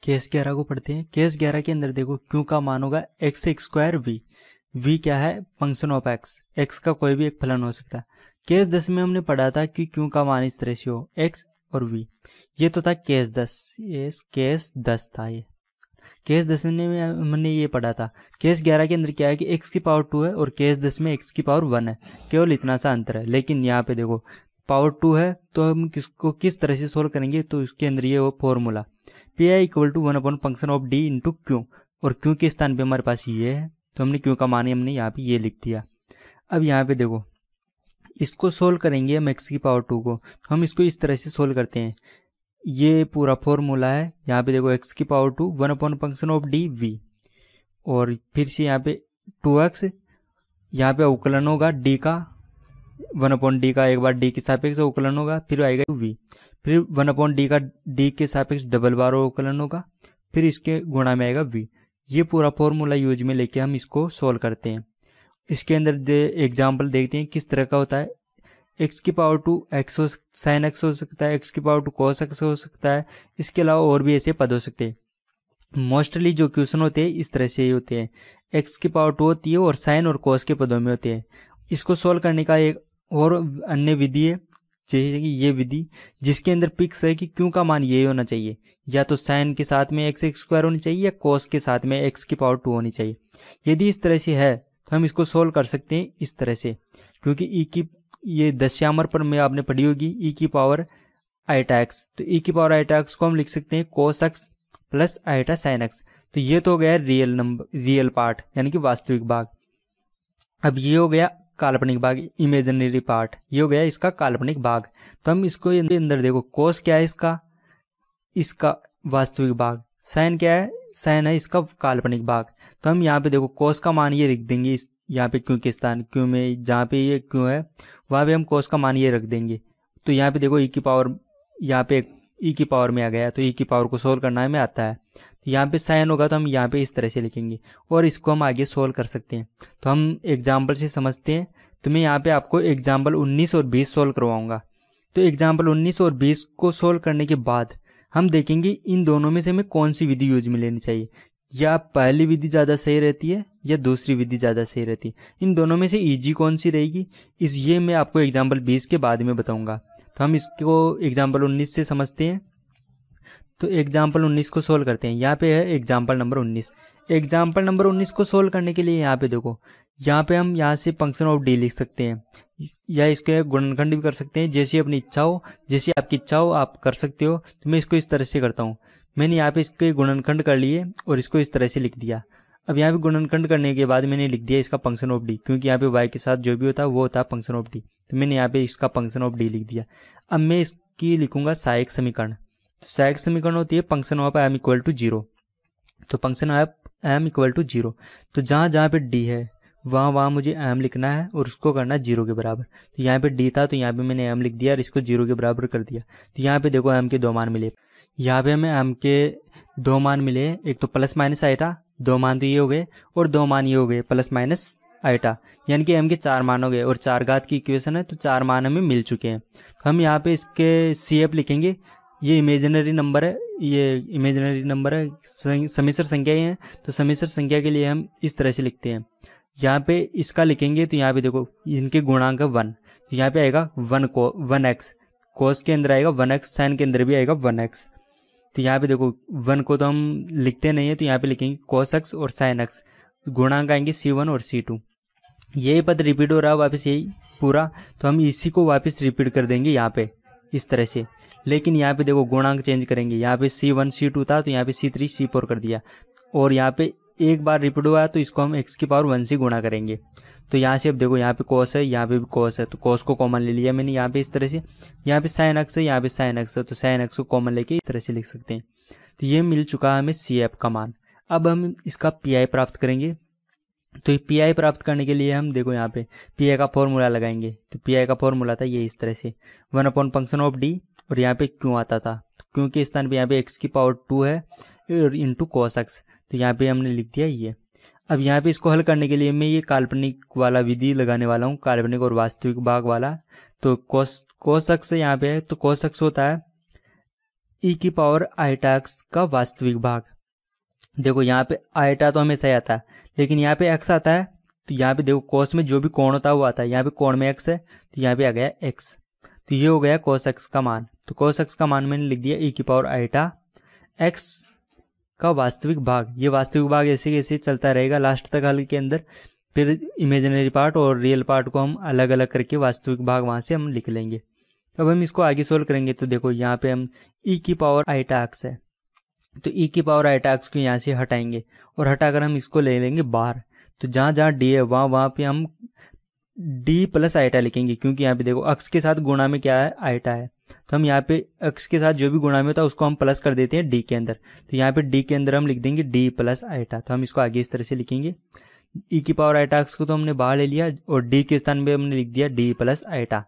Case 11 को पढ़ते हैं। केस 11 के अंदर देखो क्यू का मान होगा एक्स स्क्वायर वी। वी क्या है? फंक्शन ऑफ एक्स, एक्स का कोई भी एक फलन हो सकता है। केस 10 में हमने पढ़ा था कि क्यू का मान इस तरह से हो एक्स और वी। ये तो था केस 10, ये केस 10 था। ये केस 10 में हमने ये पढ़ा था। केस 11 के अंदर क्या है कि एक्स की पावर 2 है और केस 10 में एक्स की पावर 1 है, केवल इतना सा अंतर है। लेकिन यहाँ पे देखो पावर 2 है तो हम किसको किस तरह से सोल्व करेंगे, तो इसके अंदर ये वो formula P I equal to 1 upon function of D into Q, और क्यू के स्थान पे हमारे पास ये है तो हमने क्यू का मान हमने यहाँ पे ये लिख दिया। अब यहाँ पे देखो इसको सोल्व करेंगे हम एक्स की पावर 2 को, तो हम इसको इस तरह से सोल्व करते हैं। ये पूरा फॉर्मूला है। यहाँ पे देखो एक्स की power 2 1 upon function of D V, और फिर से यहाँ पे 2x, यहाँ पे अवकलन होगा डी का 1 अपॉन डी का, एक बार डी के सापेक्ष अवकलन होगा, फिर आएगा वी, फिर 1 अपॉन डी का डी के सापेक्ष डबल बार अवकलन होगा, फिर इसके गुणा में आएगा वी। ये पूरा फॉर्मूला यूज में लेके हम इसको सोल्व करते हैं। इसके अंदर एग्जाम्पल देखते हैं किस तरह का होता है। एक्स की पावर 2 एक्स हो साइन एक्स हो सकता है, एक्स की पावर 2 कॉस एक्स हो सकता है, इसके अलावा और भी ऐसे पद हो सकते हैं। मोस्टली जो क्वेश्चन होते हैं इस तरह से ही होते हैं, एक्स की पावर 2 होती है और साइन और कॉस के पदों में होते हैं। इसको सोल्व करने का एक और अन्य विधि है, जैसे कि ये विधि जिसके अंदर फिक्स है कि क्यों का मान ये होना चाहिए, या तो साइन के साथ में एक्स स्क्वायर होनी चाहिए या कॉस के साथ में एक्स की पावर 2 होनी चाहिए। यदि इस तरह से है तो हम इसको सोल्व कर सकते हैं इस तरह से, क्योंकि ई की ये दशयामर पर में आपने पढ़ी होगी ई की पावर आईटा एक्स, तो ई की पावर आईटा एक्स को हम लिख सकते हैं कोस एक्स प्लस आईटा साइन एक्स। तो ये तो हो गया रियल नंबर, रियल पार्ट यानी कि वास्तविक भाग। अब ये हो गया काल्पनिक भाग, इमेजिनरी पार्ट, ये हो गया इसका काल्पनिक भाग। तो हम इसको अंदर देखो कोस क्या है इसका वास्तविक भाग, साइन क्या है, साइन है इसका काल्पनिक भाग। तो हम यहाँ पे देखो कोस का मान ये लिख देंगे, इस यहाँ पे क्यों के स्थान क्यों में जहाँ पे ये क्यों है वहाँ पे हम कोस का मान ये रख देंगे। तो यहाँ पे देखो ई की पावर, यहाँ पे ई की पावर में आ गया, तो ई की पावर को सोल्व करना हमें आता है। तो यहाँ पे साइन होगा तो हम यहाँ पे इस तरह से लिखेंगे और इसको हम आगे सोल्व कर सकते हैं। तो हम एग्जाम्पल से समझते हैं। तो मैं यहाँ पे आपको एग्जाम्पल 19 और 20 सोल्व करवाऊंगा। तो एग्जाम्पल 19 और 20 को सोल्व करने के बाद हम देखेंगे इन दोनों में से हमें कौन सी विधि यूज में लेनी चाहिए, या पहली विधि ज़्यादा सही रहती है या दूसरी विधि ज़्यादा सही रहती है, इन दोनों में से ईजी कौन सी रहेगी ये मैं आपको एग्जाम्पल 20 के बाद में बताऊंगा। तो हम इसको एग्जाम्पल 19 से समझते हैं। तो एग्जाम्पल 19 को सोल्व करते हैं। यहाँ पे है एग्जाम्पल नंबर 19। एग्जाम्पल नंबर 19 को सोल्व करने के लिए यहाँ पे देखो, यहाँ पे हम यहाँ से फंक्शन ऑफ डी लिख सकते हैं या इसके गुणनखंड भी कर सकते हैं, जैसी अपनी इच्छा हो, जैसी आपकी इच्छा हो आप कर सकते हो। तो मैं इसको इस तरह से करता हूँ, मैंने यहाँ पे इसके गुणनखंड कर लिए और इसको इस तरह से लिख दिया। अब यहाँ पे गुणनखंड करने के बाद मैंने लिख दिया इसका फंक्शन ऑफ डी, क्योंकि यहाँ पे वाई के साथ जो भी होता है वो होता है फंक्शन ऑफ डी। तो मैंने यहाँ पे इसका फंक्शन ऑफ डी लिख दिया। अब मैं इसकी लिखूंगा सहायक समीकरण। सहायक समीकरण होती है function of M equal to 0। तो function of M equal to 0, तो जहाँ जहाँ पे डी है वहाँ मुझे एम लिखना है और उसको करना है 0 के बराबर। तो यहाँ पे डी था तो यहाँ पे मैंने एम लिख दिया और इसको 0 के बराबर कर दिया। तो यहाँ पे देखो एम के 2 मान मिले, यहाँ पे हमें एम के 2 मान मिले, एक तो प्लस माइनस आइटा, 2 मान तो ये हो गए और 2 मान ये हो गए प्लस माइनस आइटा, यानी कि एम के 4 मान हो गए और 4 घात की इक्वेशन है तो 4 मान हमें मिल चुके हैं। तो हम यहाँ पे इसके सी एफ लिखेंगे। ये इमेजिनरी नंबर है, ये इमेजिनरी नंबर है, समिश्र संख्या ही है, तो समिश्र संख्या के लिए हम इस तरह से लिखते हैं। यहाँ पे इसका लिखेंगे तो यहाँ पे देखो इनके गुणांक 1, तो यहाँ पे आएगा 1x, कोस के अंदर आएगा 1x, साइन के अंदर भी आएगा 1x। तो यहाँ पे देखो 1 को तो हम लिखते नहीं है, तो यहाँ पे लिखेंगे cos x और sin x, गुणांक आएंगे c1 और c2। यही पद रिपीट हो रहा है वापस यही पूरा, तो हम इसी को वापस रिपीट कर देंगे यहाँ पे इस तरह से। लेकिन यहाँ पे देखो गुणांक चेंज करेंगे, यहाँ पे c1 c2 था तो यहाँ पे c3 c4 कर दिया, और यहाँ पे एक बार रिपीट हुआ है तो इसको हम x की पावर 1 से गुणा करेंगे। तो यहाँ से अब देखो यहाँ पे cos है, यहाँ पे भी cos है, तो cos को कॉमन ले लिया मैंने यहाँ पे इस तरह से। यहाँ पे sin x है, यहाँ पे sin x है, तो sin x को कॉमन लेके इस तरह से लिख सकते हैं। तो ये मिल चुका है हमें CF का मान। अब हम इसका PI प्राप्त करेंगे। तो PI प्राप्त करने के लिए हम देखो यहाँ पे PI का फॉर्मूला लगाएंगे। तो PI का फॉर्मूला था ये इस तरह से 1 अपॉन फंक्शन ऑफ डी, और यहाँ पे क्यों आता था, तो क्यों के स्थान पे यहाँ पे x की पावर 2 है और इंटू cos x, तो यहाँ पे हमने लिख दिया ये। अब यहाँ पे इसको हल करने के लिए मैं ये काल्पनिक वाला विधि लगाने वाला हूँ, काल्पनिक और वास्तविक भाग वाला। तो cos x यहाँ पे है, तो cos x होता है ई की पावर आईटा एक्स का वास्तविक भाग। देखो यहाँ पे आईटा तो हमेशा ही आता है, लेकिन यहाँ पे एक्स आता है, तो यहाँ पे देखो कोस में जो भी कोण होता है वो आता है। यहाँ पे कोण में एक्स है तो यहाँ पे आ गया एक्स, तो ये हो गया कोस एक्स का मान। तो कोस एक्स का मान मैंने लिख दिया ई की पावर आईटा एक्स का वास्तविक भाग। ये वास्तविक भाग ऐसे कैसे चलता रहेगा लास्ट तक हल के अंदर, फिर इमेजिनरी पार्ट और रियल पार्ट को हम अलग अलग करके वास्तविक भाग वहाँ से हम लिख लेंगे। अब हम इसको आगे सोल्व करेंगे तो देखो यहाँ पे हम ई की पावर आईटा एक्स है, तो ई की पावर आईटा एक्स को यहाँ से हटाएंगे और हटाकर हम इसको ले लेंगे बाहर। तो जहाँ जहाँ डी है वहाँ पे हम डी प्लस आईटा लिखेंगे, क्योंकि यहाँ पे देखो अक्स के साथ गुणा में क्या है, आईटा है। तो हम यहाँ पे अक्स के साथ जो भी गुणा में होता है उसको हम प्लस कर देते हैं डी के अंदर। तो यहाँ पे डी के अंदर हम लिख देंगे डी प्लस आईटा। तो हम इसको आगे इस तरह से लिखेंगे, ई की पावर आईटा एक्स को तो हमने बाहर ले लिया और डी के स्थान पे हमने लिख दिया डी प्लस आईटा।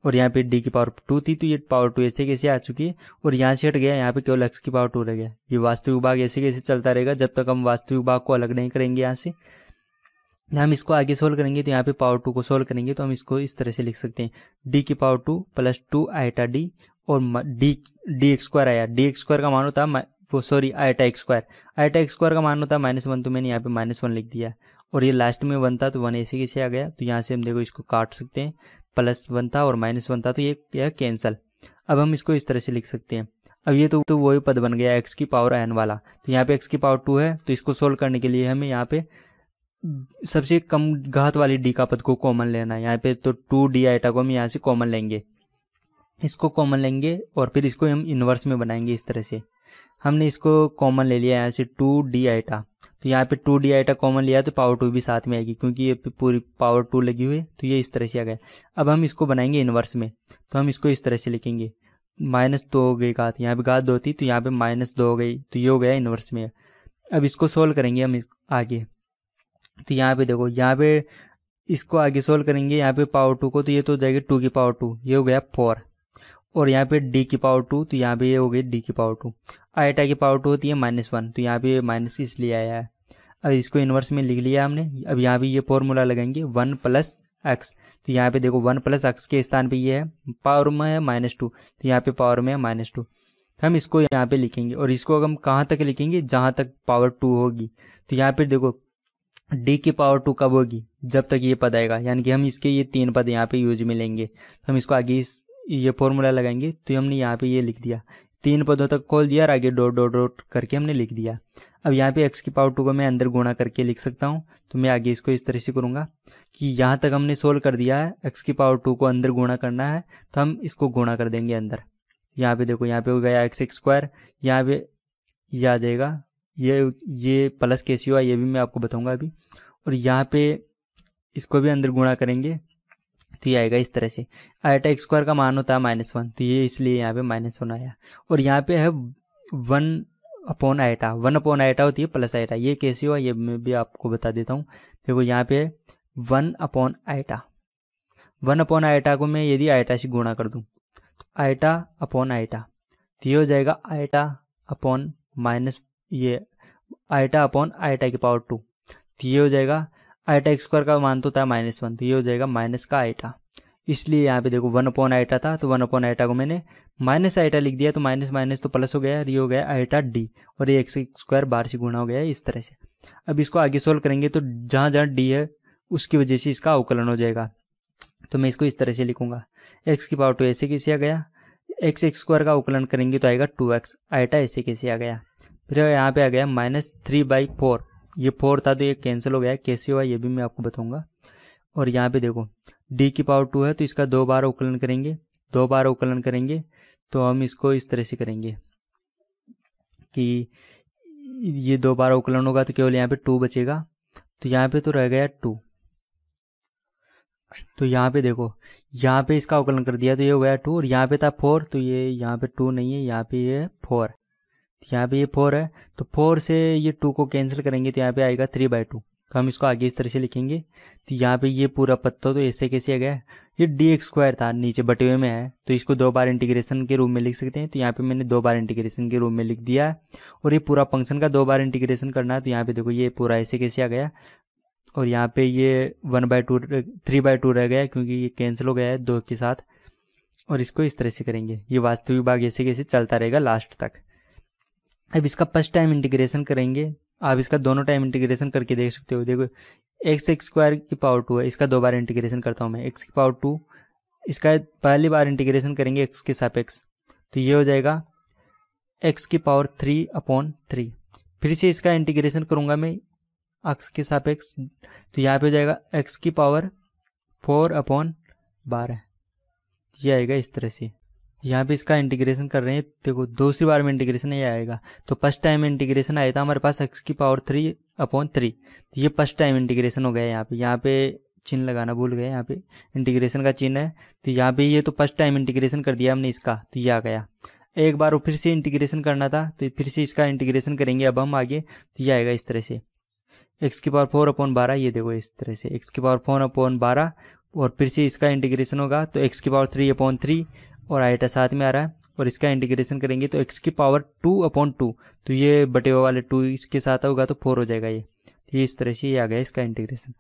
और यहाँ पे डी की पावर 2 थी तो ये पावर 2 ऐसे कैसे आ चुकी है, और यहाँ से हट गया, यहाँ पे केवल एक्स की पावर 2 रह गया। ये वास्तविक भाग ऐसे कैसे चलता रहेगा जब तक हम वास्तविक भाग को अलग नहीं करेंगे। यहाँ से हम इसको आगे सोल्व करेंगे तो यहाँ पे पावर 2 को सोल्व करेंगे तो हम इसको इस तरह से लिख सकते हैं, डी की पावर 2 प्लस 2 आईटा डी और डी एक्स स्क्वायर आया। डी एक्स स्क्वायर का मान होता है वो sorry आईटा x square, आईटा x square का मान होता है -1, तो मैंने यहाँ पे -1 लिख दिया। और ये लास्ट में 1 था तो 1 ऐसे कैसे आ गया, तो यहाँ से हम देखो इसको काट सकते हैं, +1 था और -1 था तो ये कैंसल। अब हम इसको इस तरह से लिख सकते हैं। अब ये तो वही पद बन गया एक्स की पावर n वाला। तो यहाँ पे एक्स की पावर 2 है तो इसको सोल्व करने के लिए हमें यहाँ पे सबसे कम घात वाली डी का पद को कॉमन लेना है। यहाँ पे तो 2d आईटा को हम यहाँ से कॉमन लेंगे, इसको कॉमन लेंगे और फिर इसको हम इन्वर्स में बनाएंगे। इस तरह से हमने इसको कॉमन ले लिया यहाँ से 2d आईटा, तो यहाँ पे 2d आईटा कॉमन लिया तो पावर 2 भी साथ में आएगी, क्योंकि ये पूरी पावर 2 लगी हुई है तो ये इस तरह से आ गया। अब हम इसको बनाएंगे इन्वर्स में, तो हम इसको इस तरह से लिखेंगे, -2 हो गई घात, यहाँ पे घात 2 थी तो यहाँ पे -2 हो गई, तो ये हो गया इन्वर्स में। अब इसको सोल्व करेंगे हम आगे, तो यहाँ पे देखो यहाँ पे इसको आगे सोल्व करेंगे, यहाँ पे पावर 2 को तो ये तो हो जाएगी 2 की पावर 2, ये हो गया 4, और यहाँ पे डी की पावर 2 तो यहाँ पे ये हो गई डी की पावर 2। आईटा की पावर 2 होती है -1, तो यहाँ पे माइनस इसलिए आया है। अब इसको इन्वर्स में लिख लिया हमने। अब यहाँ पे ये फॉर्मूला लगाएंगे 1 + x, तो यहाँ पे देखो 1 + x के स्थान पे ये है, पावर में है -2 तो यहाँ पे पावर में है -2, तो हम इसको यहाँ पे लिखेंगे। और इसको हम कहाँ तक लिखेंगे, जहाँ तक पावर 2 होगी। तो यहाँ पे देखो डी की पावर 2 कब होगी, जब तक ये पद आएगा, यानी कि हम इसके ये 3 पद यहाँ पे यूज में लेंगे। तो हम इसको आगे ये फॉर्मूला लगाएंगे, तो हमने यहाँ पे ये लिख दिया, 3 पदों तक खोल दिया और आगे डॉट डॉट डॉट करके हमने लिख दिया। अब यहाँ पे x की पावर 2 को मैं अंदर गुणा करके लिख सकता हूँ, तो मैं आगे इसको इस तरह से करूँगा कि यहाँ तक हमने सोल्व कर दिया है, x की पावर 2 को अंदर गुणा करना है तो हम इसको गुणा कर देंगे अंदर। यहाँ पे देखो यहाँ पे हो गया x², यहाँ पे ये आ जाएगा, ये प्लस कैसे हुआ ये भी मैं आपको बताऊँगा अभी। और यहाँ पे इसको भी अंदर गुणा करेंगे तो ये आएगा इस तरह से। आईटा x² का मान होता है -1, तो ये इसलिए यहाँ पे -1 आया। और यहाँ पे है 1/आईटा, 1/आईटा होती है प्लस आईटा, ये कैसे हुआ ये मैं भी आपको बता देता हूँ। देखो यहाँ पे 1/आईटा, 1/आईटा को मैं यदि आईटा से गुणा कर दूँ तो आईटा/आईटा, तो ये हो जाएगा आईटा/आईटा की पावर 2, तो ये हो जाएगा। आईटा x² का मान तो था -1, तो ये हो जाएगा माइनस का आईटा। इसलिए यहाँ पे देखो 1/आईटा था तो 1/आईटा को मैंने माइनस आईटा लिख दिया, तो माइनस माइनस तो प्लस हो गया, ये हो गया आईटा डी, और ये x² बाहर से गुणा हो गया इस तरह से। अब इसको आगे सोल्व करेंगे तो जहाँ जहाँ डी है उसकी वजह से इसका अवकलन हो जाएगा। तो मैं इसको इस तरह से लिखूंगा, x की पावर 2 ऐसे कैसे आ गया, x² का अवकलन करेंगे तो आएगा 2x, आईटा ऐसे कैसे आ गया। फिर यहाँ पे आ गया -3/4, ये 4 था तो ये कैंसिल हो गया, कैसे हुआ ये भी मैं आपको बताऊंगा। और यहाँ पे देखो d की पावर 2 है तो इसका 2 बार अवकलन करेंगे, 2 बार अवकलन करेंगे तो हम इसको इस तरह से करेंगे कि ये 2 बार अवकलन होगा तो केवल यहाँ पे 2 बचेगा, तो यहाँ पे तो रह गया 2। तो यहाँ पे देखो यहाँ पे इसका अवकलन कर दिया तो ये हो गया 2, और यहाँ पे था 4 तो ये यहाँ पे 2 नहीं है, यहाँ पे ये 4, यहाँ पे ये 4 है तो 4 से ये 2 को कैंसिल करेंगे तो यहाँ पे आएगा 3/2। तो हम इसको आगे इस तरह से लिखेंगे, तो यहाँ पे ये पूरा पत्ता तो ऐसे कैसे आ गया, ये dx² था नीचे बटे हुए में है तो इसको 2 बार इंटीग्रेशन के रूप में लिख सकते हैं, तो यहाँ पे मैंने 2 बार इंटीग्रेशन के रूप में लिख दिया है। और ये पूरा फंक्शन का 2 बार इंटीग्रेशन करना है, तो यहाँ पे देखो ये पूरा ऐसे कैसे आ गया, और यहाँ पे ये 3/2 रह गया क्योंकि ये कैंसिल हो गया है 2 के साथ। और इसको इस तरह से करेंगे। ये वास्तविक भाग ऐसे कैसे चलता रहेगा लास्ट तक। अब इसका फर्स्ट टाइम इंटीग्रेशन करेंगे। आप इसका दोनों टाइम इंटीग्रेशन करके देख सकते हो। देखो x² की पावर 2 है, इसका 2 बार इंटीग्रेशन करता हूँ मैं, x की पावर 2, इसका पहली बार इंटीग्रेशन करेंगे x के सापेक्ष, तो ये हो जाएगा x की पावर 3/3। फिर से इसका इंटीग्रेशन करूँगा मैं x के सापेक्ष, तो यहाँ पे हो जाएगा x की पावर 4/12। ये आएगा इस तरह से। यहाँ पे इसका इंटीग्रेशन कर रहे हैं, देखो दूसरी बार में इंटीग्रेशन ये आएगा। तो फर्स्ट टाइम इंटीग्रेशन आया था हमारे पास x की पावर 3/3, तो ये फर्स्ट टाइम इंटीग्रेशन हो गया। यहाँ पे चिन्ह लगाना भूल गए, यहाँ पे इंटीग्रेशन का चिन्ह है, तो यहाँ पे ये तो फर्स्ट टाइम इंटीग्रेशन कर दिया हमने इसका, तो ये आ गया। एक बार वो फिर से इंटीग्रेशन करना था, तो फिर से इसका इंटीग्रेशन करेंगे अब हम आगे, तो ये आएगा इस तरह से x की पावर 4/12। ये देखो इस तरह से x की पावर 4/12, और फिर से इसका इंटीग्रेशन होगा तो x की पावर 3/3 और आइटा साथ में आ रहा है, और इसका इंटीग्रेशन करेंगे तो x की पावर 2/2, तो ये बटे हुए वाले 2 इसके साथ होगा तो 4 हो जाएगा ये इस तरह से ये आ गया इसका इंटीग्रेशन।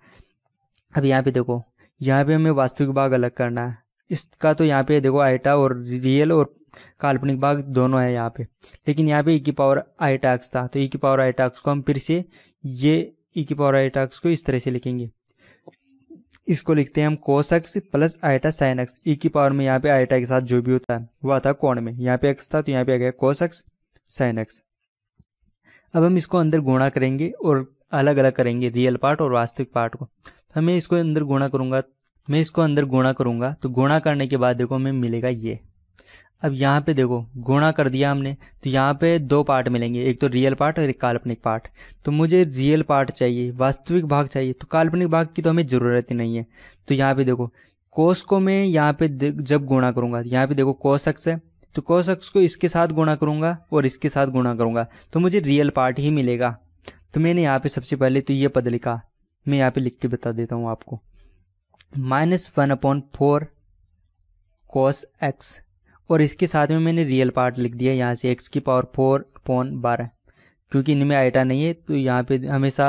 अब यहाँ पे देखो, यहाँ पे हमें वास्तविक भाग अलग करना है इसका, तो यहाँ पे देखो आइटा और रियल और काल्पनिक भाग दोनों है यहाँ पे, लेकिन यहाँ पे e की पावर आइटा एक्स था, तो e की पावर आइटा एक्स को हम फिर से ये e की पावर आइटा एक्स को इस तरह से लिखेंगे। इसको लिखते हैं हम cos x plus iota sin x. e की पावर में यहाँ पे आइटा के साथ जो भी होता है वो आता है कोण में, यहाँ पे x था तो यहाँ पे आ गया कोस एक्स साइन एक्स। अब हम इसको अंदर गुणा करेंगे और अलग अलग करेंगे रियल पार्ट और वास्तविक पार्ट को। तो मैं इसको अंदर गुणा करूंगा, तो गुणा करने के बाद देखो हमें मिलेगा ये। अब यहाँ पे देखो गुणा कर दिया हमने, तो यहाँ पे 2 पार्ट मिलेंगे, एक तो रियल पार्ट और एक काल्पनिक पार्ट। तो मुझे रियल पार्ट चाहिए, वास्तविक भाग चाहिए, तो काल्पनिक भाग की तो हमें ज़रूरत ही नहीं है। तो यहाँ पे देखो कोस को मैं यहाँ पे जब गुणा करूँगा, यहाँ पे देखो कोस एक्स है, तो कोस एक्स को इसके साथ गुणा करूँगा और इसके साथ गुणा करूँगा तो मुझे रियल पार्ट ही मिलेगा। तो मैंने यहाँ पे सबसे पहले तो ये पद लिखा, मैं यहाँ पे लिख के बता देता हूँ आपको, -1/4 कोस एक्स, और इसके साथ में मैंने रियल पार्ट लिख दिया यहाँ से x की पावर 4/12, क्योंकि इनमें आइटा नहीं है तो यहाँ पे हमेशा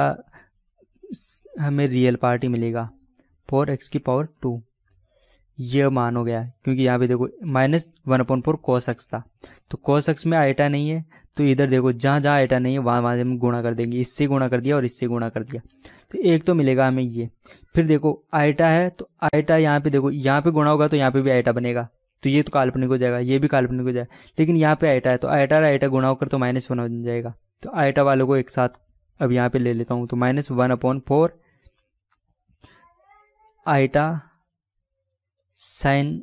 हमें रियल पार्ट ही मिलेगा 4x की पावर 2। ये मान हो गया, क्योंकि यहाँ पे देखो -1/4 कोस एक्स था, तो कोस एक्स में आइटा नहीं है, तो इधर देखो जहाँ जहाँ आइटा नहीं है वहाँ हम गुणा कर देंगे। इससे गुणा कर दिया और इससे गुणा कर दिया, तो एक तो मिलेगा हमें ये। फिर देखो आइटा है, तो आइटा यहाँ पे देखो, यहाँ पे गुणा होगा तो यहाँ पे भी आइटा बनेगा, तो ये तो काल्पनिक हो जाएगा, ये भी काल्पनिक हो जाएगा। लेकिन यहाँ पे आइटा है, तो आइटा और आइटा गुणा होकर तो -1 हो जाएगा। तो आइटा वालों को एक साथ अब यहाँ पे ले लेता हूँ, तो -1/4 आइटा साइन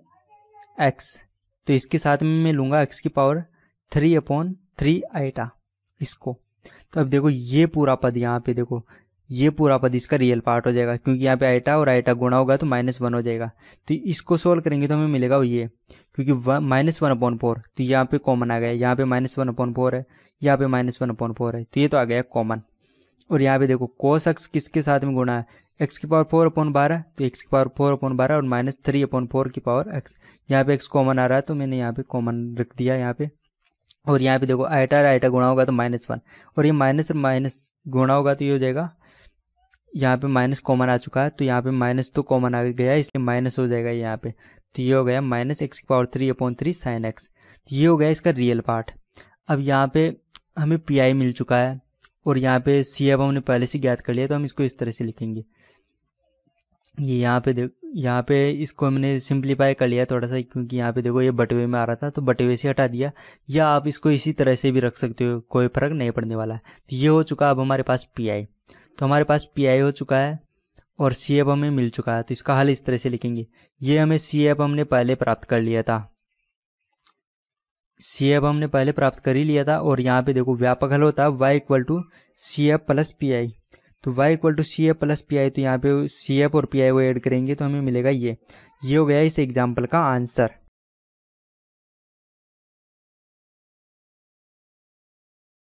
एक्स, तो इसके साथ में मैं लूँगा x की पावर 3/3 आइटा इसको। तो अब देखो ये पूरा पद, यहाँ पे देखो ये पूरा पद इसका रियल पार्ट हो जाएगा, क्योंकि यहाँ पे आइटा और आइटा गुणा होगा तो -1 हो जाएगा। तो इसको सोल्व करेंगे तो हमें मिलेगा वो ये, क्योंकि -1/4, तो यहाँ पे कॉमन आ गया, यहाँ पे -1/4 है, यहाँ पे -1/4 है, तो ये तो आ गया कॉमन। और यहाँ पे देखो कोस एक्स किसके साथ में गुणा है, x की पावर 4/12, तो x की पावर 4/12 और -3/4 की पावर x। यहाँ पे x कॉमन आ रहा है तो मैंने यहाँ पे कॉमन रख दिया यहाँ पे। और यहाँ पे देखो आइटा और आइटा गुणा होगा तो -1, और ये माइनस और माइनस गुणा होगा तो ये हो जाएगा, यहाँ पे माइनस कॉमन आ चुका है, तो यहाँ पे माइनस तो कॉमन आ गया इसलिए माइनस हो जाएगा यहाँ पे। तो ये हो गया -x की पावर 3/3 साइन एक्स। ये हो गया इसका रियल पार्ट। अब यहाँ पे हमें पी मिल चुका है, और यहाँ पे सी अब हमने पहले से ज्ञात कर लिया, तो हम इसको इस तरह से लिखेंगे। ये यहाँ पे इसको हमने सिंप्लीफाई कर लिया थोड़ा सा, क्योंकि यहाँ पे देखो ये बटेवे में आ रहा था तो बटेवे से हटा दिया, या आप इसको इसी तरह से भी रख सकते हो, कोई फर्क नहीं पड़ने वाला है। तो ये हो चुका अब हमारे पास पी, तो हमारे पास पी हो चुका है और सी अब हमें मिल चुका है। तो इसका हल इस तरह से लिखेंगे, ये हमें सी अब हमने पहले प्राप्त कर लिया था, सी अब हमने पहले प्राप्त कर ही लिया था। और यहाँ पे देखो व्यापक हल होता है y = CF + PI, तो y = CF + PI, तो यहाँ पे CF और PI को ऐड करेंगे तो हमें मिलेगा ये हो गया इस एग्जाम्पल का आंसर।